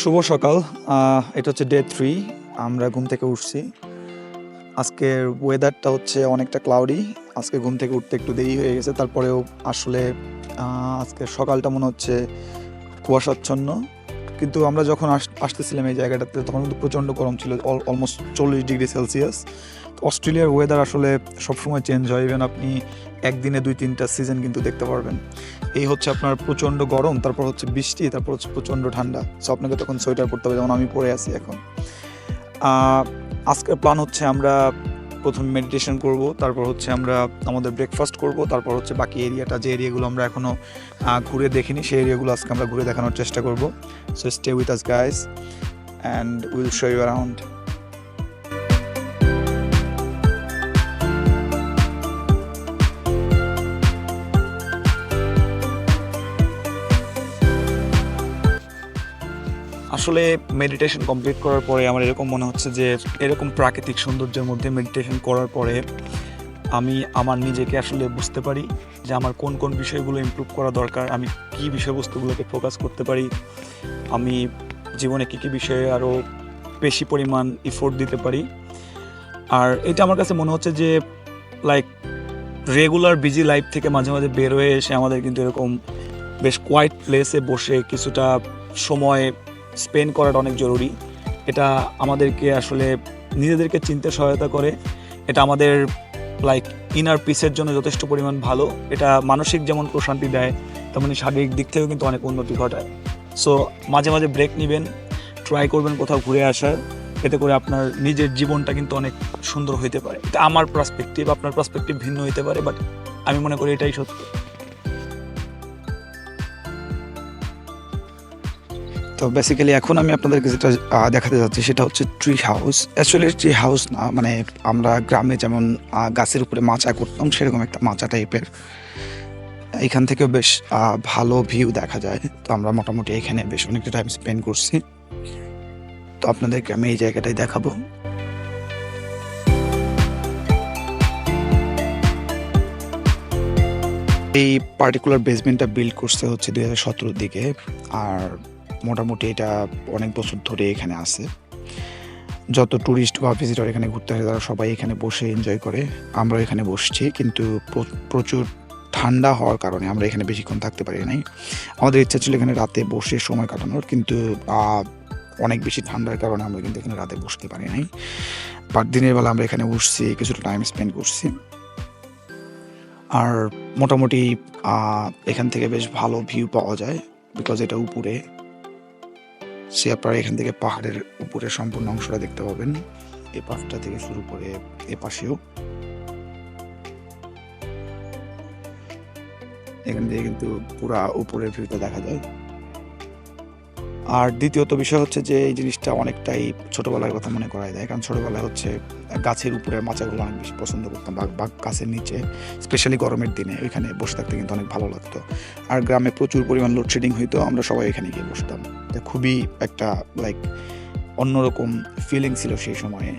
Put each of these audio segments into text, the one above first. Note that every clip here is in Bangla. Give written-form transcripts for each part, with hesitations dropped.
শুভ সকাল। এটা হচ্ছে ডে 3। আমরা ঘুম থেকে উঠছি। আজকের ওয়েদারটা হচ্ছে অনেকটা ক্লাউডি। আজকে ঘুম থেকে উঠতে একটু দেরি হয়ে গেছে। তারপরেও আসলে আজকের সকালটা মনে হচ্ছে কুয়াশাচ্ছন্ন। কিন্তু আমরা যখন আসতেছিলাম এই জায়গাটাতে তখন কিন্তু প্রচণ্ড গরম ছিল, অলমোস্ট 40 ডিগ্রি সেলসিয়াস। অস্ট্রেলিয়ার ওয়েদার আসলে সবসময় চেঞ্জ হয়। ইভেন আপনি একদিনে 2-3টা সিজন কিন্তু দেখতে পারবেন। এই হচ্ছে আপনার প্রচণ্ড গরম, তারপর হচ্ছে বৃষ্টি, তারপর হচ্ছে প্রচণ্ড ঠান্ডা। সো আপনাকে তখন সোয়েটার পরতে হবে, যেমন আমি পরে আছি এখন। আজকের প্ল্যান হচ্ছে আমরা প্রথমে মেডিটেশন করব, তারপর হচ্ছে আমরা আমাদের ব্রেকফাস্ট করব, তারপর হচ্ছে বাকি এরিয়াটা, যে এরিয়াগুলো আমরা এখনও ঘুরে দেখিনি সেই এরিয়াগুলো আজকে আমরা ঘুরে দেখানোর চেষ্টা করব। So stay with us guys and will show you around. আসলে মেডিটেশন কমপ্লিট করার পরে আমার এরকম মনে হচ্ছে যে এরকম প্রাকৃতিক সৌন্দর্যের মধ্যে মেডিটেশন করার পরে আমি আমার নিজেকে আসলে বুঝতে পারি যে আমার কোন কোন বিষয়গুলো ইমপ্রুভ করা দরকার, আমি কী বিষয়বস্তুগুলোকে ফোকাস করতে পারি, আমি জীবনে কী কী বিষয়ে আরও বেশি পরিমাণ এফোর্ট দিতে পারি। আর এটা আমার কাছে মনে হচ্ছে যে লাইক রেগুলার বিজি লাইফ থেকে মাঝে মাঝে বের হয়ে এসে আমাদের কিন্তু এরকম বেশ কোয়াইট প্লেসে বসে কিছুটা সময় স্পেন্ড করাটা অনেক জরুরি। এটা আমাদেরকে আসলে নিজেদেরকে চিনতে সহায়তা করে। এটা আমাদের লাইক ইনার পিসের জন্য যথেষ্ট পরিমাণ ভালো। এটা মানসিক যেমন প্রশান্তি দেয়, তেমনি শারীরিক দিক থেকেও কিন্তু অনেক উন্নতি ঘটায়। সো মাঝে মাঝে ব্রেক নেবেন, ট্রাই করবেন কোথাও ঘুরে আসার। এতে করে আপনার নিজের জীবনটা কিন্তু অনেক সুন্দর হইতে পারে। এটা আমার পার্সপেক্টিভ, আপনার পার্সপেক্টিভ ভিন্ন হইতে পারে, বাট আমি মনে করি এটাই সত্য। তো বেসিক্যালি এখন আমি আপনাদেরকে যেটা দেখাতে যাচ্ছি সেটা হচ্ছে tree house. Actually tree house না, মানে আমরা গ্রামে যেমন গাছের উপরে মাচা করতাম সেরকম একটা মাচা টাইপের। এখান থেকেও বেশ ভালো ভিউ দেখা যায়। তো আমরা মোটামুটি এখানে বেশ অনেকটা টাইম স্পেন্ড করছি। তো আপনাদেরকে আমি এই জায়গাটাই দেখাবো। এই পার্টিকুলার বেসমেন্টটা বিল্ড করতে হচ্ছে 2017 দিকে। আর মোটামুটি এটা অনেক বছর ধরে এখানে আছে। যত ট্যুরিস্ট বা ভিজিটর এখানে ঘুরতে আসে তারা সবাই এখানে বসে এনজয় করে। আমরা এখানে বসছি, কিন্তু প্রচুর ঠান্ডা হওয়ার কারণে আমরা এখানে বেশিক্ষণ থাকতে পারি নাই। আমাদের ইচ্ছা ছিল এখানে রাতে বসে সময় কাটানোর, কিন্তু অনেক বেশি ঠান্ডার কারণে আমরা কিন্তু এখানে রাতে বসতে পারি নাই। বাট দিনের বেলা আমরা এখানে বসছি, কিছুটা টাইম স্পেন্ড করছি। আর মোটামুটি এখান থেকে বেশ ভালো ভিউ পাওয়া যায়, বিকজ এটা উপরে। সে আপনারা এখান থেকে পাহাড়ের উপরে সম্পূর্ণ অংশটা দেখতে পাবেন, এ পাশটা থেকে শুরু করে এ পাশেও। এখান থেকে কিন্তু পুরা উপরের ভিউটা দেখা যায়। আর দ্বিতীয়ত বিষয় হচ্ছে যে এই জিনিসটা অনেকটাই ছোটবেলার কথা মনে করায় দেয়, কারণ ছোটবেলায় হচ্ছে গাছের উপরের মাচাগুলো অনেক বেশি পছন্দ করতাম, বা গাছের নিচে, স্পেশালি গরমের দিনে ওইখানে বসে থাকতে কিন্তু অনেক ভালো লাগতো। আর গ্রামে প্রচুর পরিমাণ লোডশেডিং হইতো, আমরা সবাই এখানে গিয়ে বসতাম। খুবই একটা লাইক অন্যরকম ফিলিং ছিল সেই সময়ে।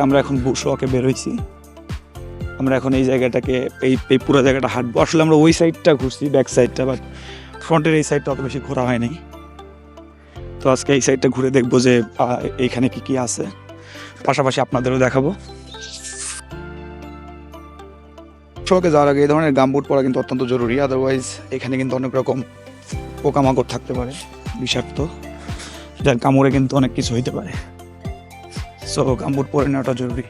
আমরা এখন বুশওয়াকে বের হয়েছি। আমরা এখন এই জায়গাটাকে এই পুরো জায়গাটা হাঁটবো। আসলে আমরা ওই সাইডটা ঘুরছি, ব্যাক সাইডটা, বাট ফ্রন্টের এই সাইডটা অত বেশি ঘোরা হয়নি। তো আজকে এই সাইডটা ঘুরে দেখবো যে এইখানে কি কি আছে, পাশাপাশি আপনাদেরও দেখাবো। বুশওয়াকে যাওয়ার আগে এই ধরনের গামবুট পরা কিন্তু অত্যন্ত জরুরি, আদারওয়াইজ এখানে কিন্তু অনেক রকম পোকামাকড় থাকতে পারে বিষাক্ত, যার কামড়ে কিন্তু অনেক কিছু হইতে পারে। সো গামবুট পরে নেওয়াটা জরুরি।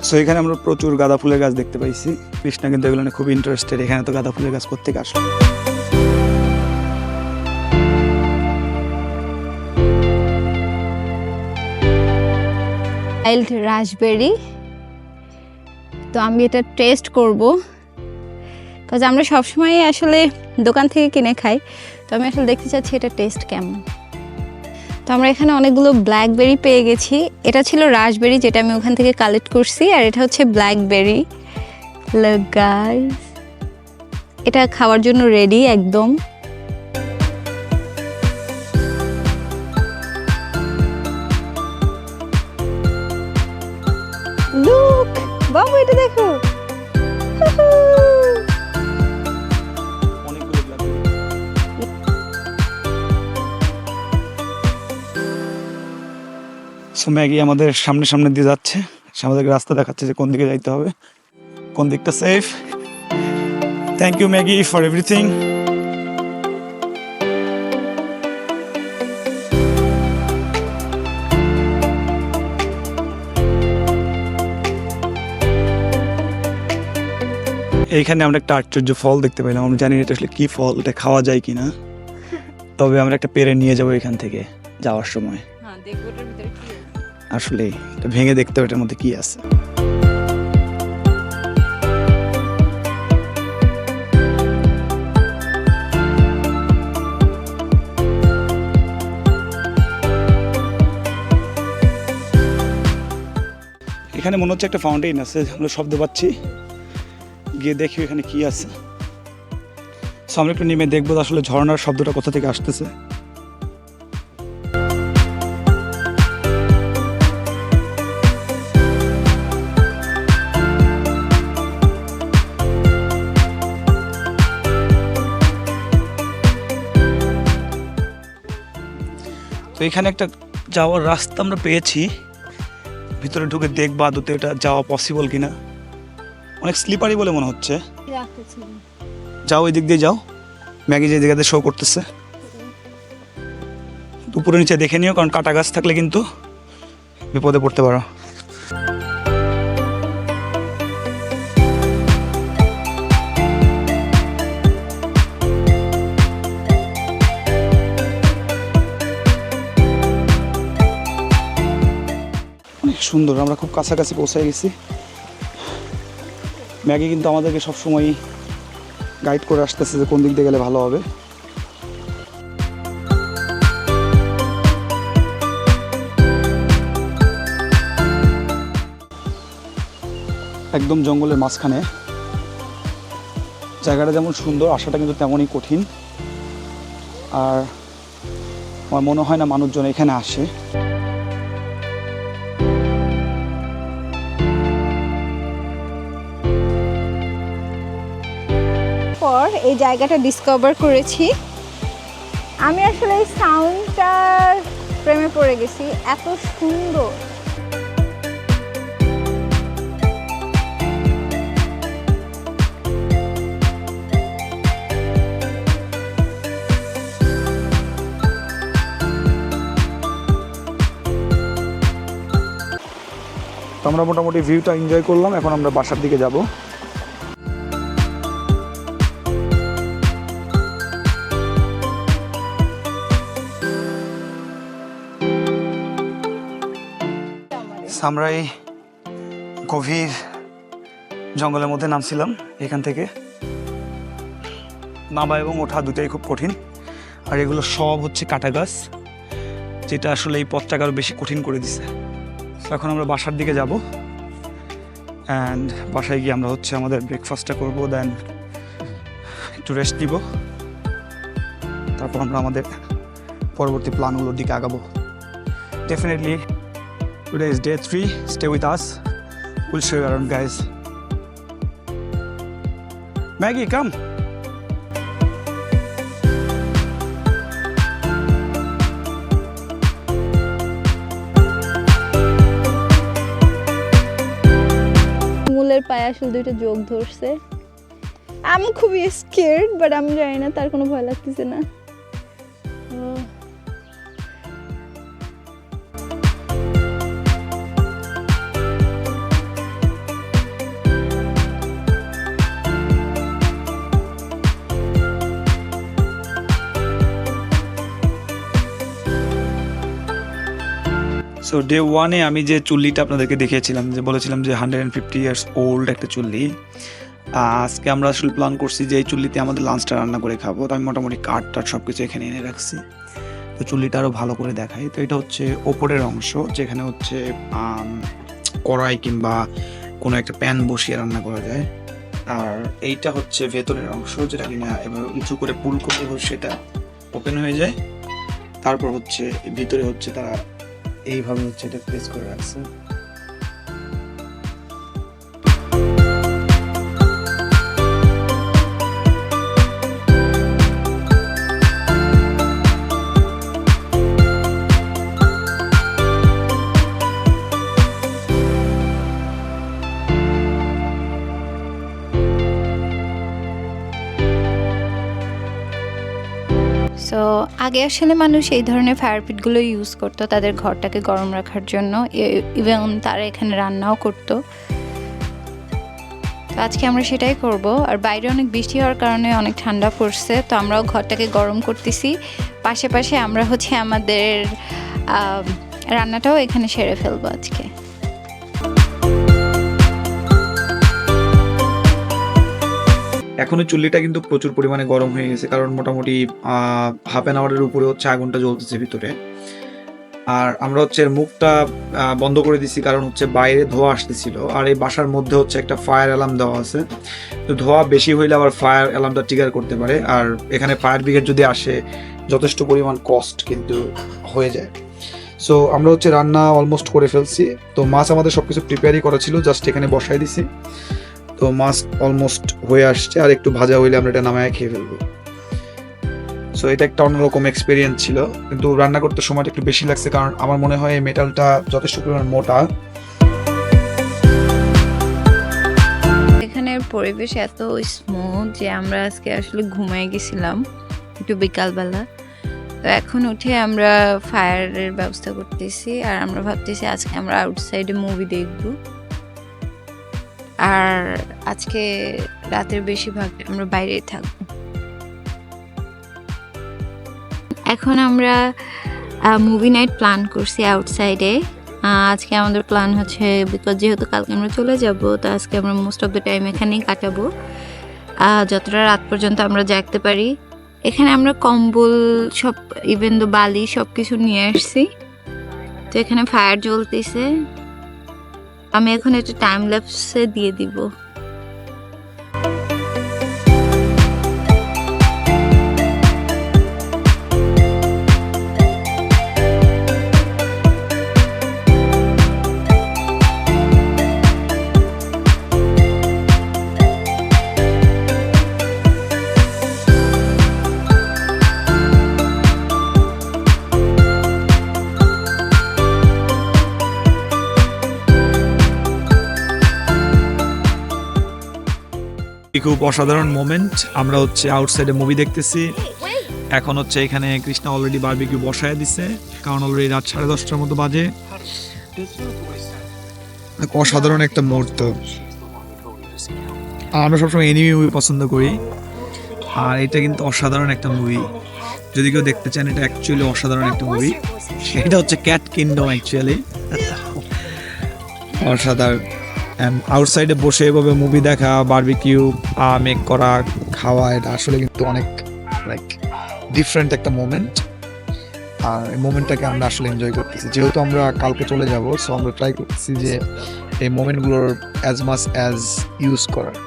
সো এখানে আমরা প্রচুর গাঁদা ফুলের গাছ দেখতে পাইছি। কৃষ্ণা কিন্তু এগুলো খুব ইন্টারেস্টেড, এখানে তো গাঁদা ফুলের গাছ কোত্থেকে আসলো। Wild raspberry. তো আমি এটা টেস্ট করব, কাজ আমরা সবসময় আসলে দোকান থেকে কিনে খাই। তো আমি আসলে দেখতে চাচ্ছি এটা টেস্ট কেমন। তো আমরা এখানে অনেকগুলো ব্ল্যাকবেরি পেয়ে গেছি। এটা ছিল রাসবেরি যেটা আমি ওখান থেকে কালেক্ট করছি, আর এটা হচ্ছে ব্ল্যাকবেরি। লুক গাইস, এটা খাওয়ার জন্য রেডি একদম। লুক বাবু, এটা দেখো। সো ম্যাগি আমাদের সামনে সামনে দিয়ে যাচ্ছে, সে আমাদেরকে রাস্তা দেখাচ্ছে যে কোন দিকে যাইতে হবে, কোন দিকটা safe. Thank you Maggie for everything. এইখানে আমরা একটা আশ্চর্য ফল দেখতে পেলাম। আমি জানি না এটা আসলে কি ফল, এটা খাওয়া যায় কিনা, তবে আমরা একটা পেরে নিয়ে যাবো এখান থেকে যাওয়ার সময়। আসলে এটা ভেঙে দেখতে হবে এটার মধ্যে কি আছে। এখানে মনে হচ্ছে একটা ফাউন্টেন আছে, আমরা শব্দ পাচ্ছি, গিয়ে দেখি এখানে কি আছে। সো আমরা একটু নেমে দেখবো আসলে ঝর্ণার শব্দটা কোথা থেকে আসতেছে। তো এখানে একটা যাওয়ার রাস্তা আমরা পেয়েছি, ভিতরে ঢুকে দেখবা আদতে এটা যাওয়া পসিবল কিনা। অনেক স্লিপারি বলে মনে হচ্ছে। যাও ওই দিক দিয়ে যাও, ম্যাগি যে দিকে শো করতেছে। উপরে নিচে দেখে নিও, কারণ কাটা গাছ থাকলে কিন্তু বিপদে পড়তে পারো। অনেক সুন্দর, আমরা খুব কাছাকাছি পৌঁছে গেছি। ম্যাগি কিন্তু আমাদেরকে সবসময় গাইড করে আসতেছে যে কোন দিক দিয়ে গেলে ভালো হবে। একদম জঙ্গলের মাঝখানে, জায়গাটা যেমন সুন্দর আসাটা কিন্তু তেমনই কঠিন। আর আমার মনে হয় না মানুষজন এখানে আসে। পর এই জায়গাটা ডিসকভার করেছি। আমি আসলে এই সাউন্ডটার প্রেমে পড়ে গেছি, এত সুন্দর। তো আমরা মোটামুটি ভিউটা এনজয় করলাম, এখন আমরা বাসার দিকে যাব। আমরা এই গভীর জঙ্গলের মধ্যে নামছিলাম। এখান থেকে নামা এবং ওঠা দুটাই খুব কঠিন, আর এগুলো সব হচ্ছে কাটা গাছ, যেটা আসলে এই পথটাকে আরও বেশি কঠিন করে দিছে। এখন আমরা বাসার দিকে যাব, অ্যান্ড বাসায় গিয়ে আমরা হচ্ছে আমাদের ব্রেকফাস্টটা করব, দেন একটু রেস্ট নিব, তারপর আমরা আমাদের পরবর্তী প্ল্যানগুলোর দিকে আগাবো। Definitely today is day 3. Stay with us, we'll show you around, guys. Maggie, come. মূলের পায়ে আসলে দুইটা যোগ ধরছে। আমি খুবই স্কেয়ার্ড, বাট আমি জানি না, তার কোনো ভয় লাগতেছে না। সো ডে 1-এ আমি যে চুল্লিটা আপনাদেরকে দেখিয়েছিলাম, যে বলেছিলাম যে 150 ইয়ার্স ওল্ড একটা চুল্লি, আজকে আমরা আসলে প্ল্যান করছি যে এই চুল্লিতে আমাদের লাঞ্চটা রান্না করে খাবো। তো আমি মোটামুটি কাঠ টাট সব কিছু এখানে এনে রাখছি। তো চুল্লিটা আরও ভালো করে দেখাই। তো এটা হচ্ছে ওপরের অংশ, যেখানে হচ্ছে কড়াই কিংবা কোনো একটা প্যান বসিয়ে রান্না করা যায়। আর এইটা হচ্ছে ভেতরের অংশ, যেটা কিনা এবার উঁচু করে পুল করলে সেটা ওপেন হয়ে যায়। তারপর হচ্ছে ভিতরে হচ্ছে তারা এইভাবে হচ্ছে এটা প্লেস করে রাখছে। সো আগে আসলে মানুষ এই ধরনের ফায়ার পিটগুলো ইউজ করতো তাদের ঘরটাকে গরম রাখার জন্য, ইভেন তারা এখানে রান্নাও করতো। তো আজকে আমরা সেটাই করব। আর বাইরে অনেক বৃষ্টি হওয়ার কারণে অনেক ঠান্ডা পড়ছে, তো আমরাও ঘরটাকে গরম করতেছি। পাশে আমরা হচ্ছে আমাদের রান্নাটাও এখানে সেরে ফেলবো আজকে। এখনো চুল্লিটা কিন্তু প্রচুর পরিমাণে গরম হয়ে গেছে, কারণ মোটামুটি হাফ অ্যান আওয়ারের উপরে হচ্ছে আগুনটা জ্বলতেছে ভিতরে। আর আমরা হচ্ছে এর মুখটা বন্ধ করে দিছি, কারণ হচ্ছে বাইরে ধোঁয়া আসতেছিল। আর এই বাসার মধ্যে হচ্ছে একটা ফায়ার অ্যালার্ম দেওয়া আছে, তো ধোঁয়া বেশি হইলে আবার ফায়ার অ্যালার্মটা ট্রিগার করতে পারে। আর এখানে ফায়ার ব্রিগেড যদি আসে যথেষ্ট পরিমাণ কস্ট কিন্তু হয়ে যায়। সো আমরা হচ্ছে রান্না অলমোস্ট করে ফেলছি। তো মাছ আমাদের সব কিছু প্রিপেয়ারই করা ছিল, জাস্ট এখানে বসাই দিছি। তো মাছ অলমোস্ট হয়ে আসছে, আর একটু ভাজা হইলে আমরা এটা নামায় খেয়ে ফেলবো। সো এটা একটা অন্যরকম এক্সপিরিয়েন্স ছিল, কিন্তু রান্না করতে সময়টা একটু বেশি লাগছে, কারণ আমার মনে হয় এই মেটালটা যথেষ্ট পরিমাণ মোটা। এখানের পরিবেশ এত স্মুথ যে আমরা আজকে আসলে ঘুমাই গেছিলাম একটু বিকালবেলা। তো এখন উঠে আমরা ফায়ারের ব্যবস্থা করতেছি, আর আমরা ভাবতেছি আজকে আমরা আউটসাইডে মুভি দেখব। আর আজকে রাতের বেশিরভাগ আমরা বাইরেই থাকবো। এখন আমরা মুভি নাইট প্ল্যান করছি আউটসাইডে। আজকে আমাদের প্ল্যান হচ্ছে, বিকজ যেহেতু কালকে আমরা চলে যাব, তো আজকে আমরা মোস্ট অফ দ্য টাইম এখানেই কাটাবো, যতটা রাত পর্যন্ত আমরা জাগতে পারি। এখানে আমরা কম্বল সব, ইভেন তো বালি সব কিছু নিয়ে আসছি। তো এখানে ফায়ার জ্বলতেছে। আমি এখন একটা টাইম ল্যাপসে দিয়ে দিব। খুব অসাধারণ মোমেন্ট। আমরা হচ্ছে আউটসাইডে মুভি দেখতেছি। এখন হচ্ছে এখানে কৃষ্ণা অলরেডি বারবিকিউ বসায় দিছে, কারণ অলরেডি রাত 10:30টার মতো বাজে। অসাধারণ একটা মুহূর্ত। আমরা সবসময় এনিমি মুভি পছন্দ করি, আর এটা কিন্তু অসাধারণ একটা মুভি। যদি কেউ দেখতে চান, এটা অ্যাকচুয়ালি অসাধারণ একটা মুভি। এটা হচ্ছে ক্যাট কিংডম অ্যাকচুয়ালি। অসাধারণ। আউটসাইডে বসে এভাবে মুভি দেখা, বারবিকিউ মেক করা, খাওয়া, এটা আসলে কিন্তু অনেক লাইক ডিফারেন্ট একটা মোমেন্ট। আর এই মোমেন্টটাকে আমরা আসলে এনজয় করতেছি। যেহেতু আমরা কালকে চলে যাব, সো আমরা ট্রাই করতেছি যে এই মোমেন্টগুলোর অ্যাজ মাচ অ্যাজ ইউজ করার।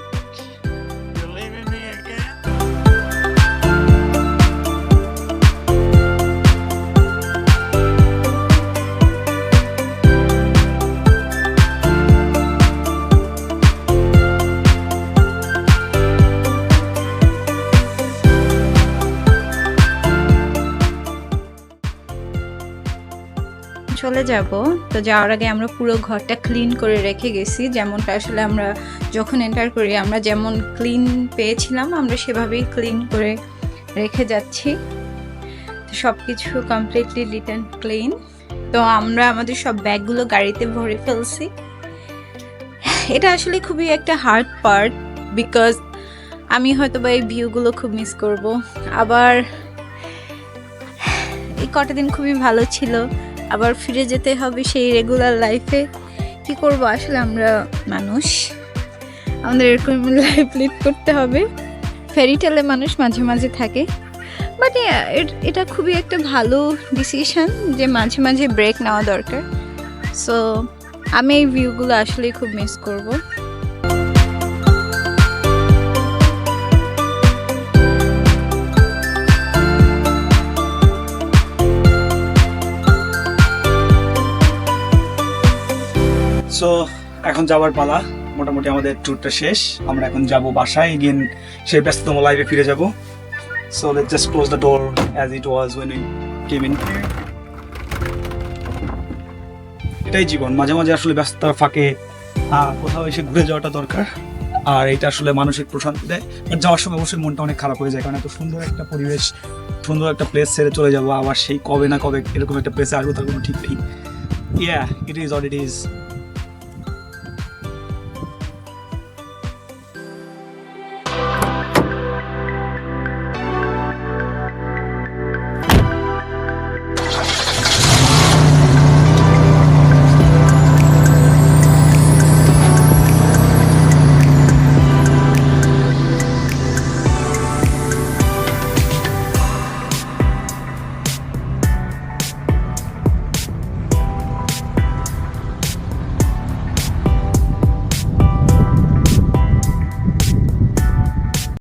চলে যাব। তো যাওয়ার আগে আমরা পুরো ঘরটা ক্লিন করে রেখে গেছি, যেমনটা আসলে আমরা যখন এন্টার করি আমরা যেমন ক্লিন পেয়েছিলাম আমরা সেভাবেই ক্লিন করে রেখে যাচ্ছি। তো সব কিছু কমপ্লিটলি রিটার্ন ক্লিন। তো আমরা আমাদের সব ব্যাগগুলো গাড়িতে ভরে ফেলছি। এটা আসলে খুবই একটা হার্ড পার্ট, বিকজ আমি হয়তো বা এই ভিউগুলো খুব মিস করব। আবার এই কটা দিন খুবই ভালো ছিল, আবার ফিরে যেতে হবে সেই রেগুলার লাইফে। কি করব, আসলে আমরা মানুষ, আমাদের এরকম লাইফ লিড করতে হবে। ফেরি টেলে মানুষ মাঝে মাঝে থাকে, বাট এটা খুবই একটা ভালো ডিসিশন যে মাঝে মাঝে ব্রেক নেওয়া দরকার। সো আমি এই ভিউগুলো আসলে খুব মিস করব। সো এখন যাওয়ার পালা, মোটামুটি আমাদের ট্যুরটা শেষ। আমরা এখন যাব বাসায়, এগেন সেই ব্যস্ততম লাইফে ফিরে যাব। So let's just close the door as it was when we came in. এটাই জীবন, মাঝে মাঝে আসলে ব্যস্ততার ফাঁকে কোথাও এসে ঘুরে যাওয়াটা দরকার। আর এটা আসলে মানসিক প্রশান্তি দেয়। বাট যাওয়ার সময় অবশ্যই মনটা অনেক খারাপ হয়ে যায়, কারণ এত সুন্দর একটা পরিবেশ, সুন্দর একটা প্লেস ছেড়ে চলে যাবো, আবার সেই কবে না কবে এরকম একটা প্লেসে আসবো তার কোনো ঠিক নেই। It is all it is.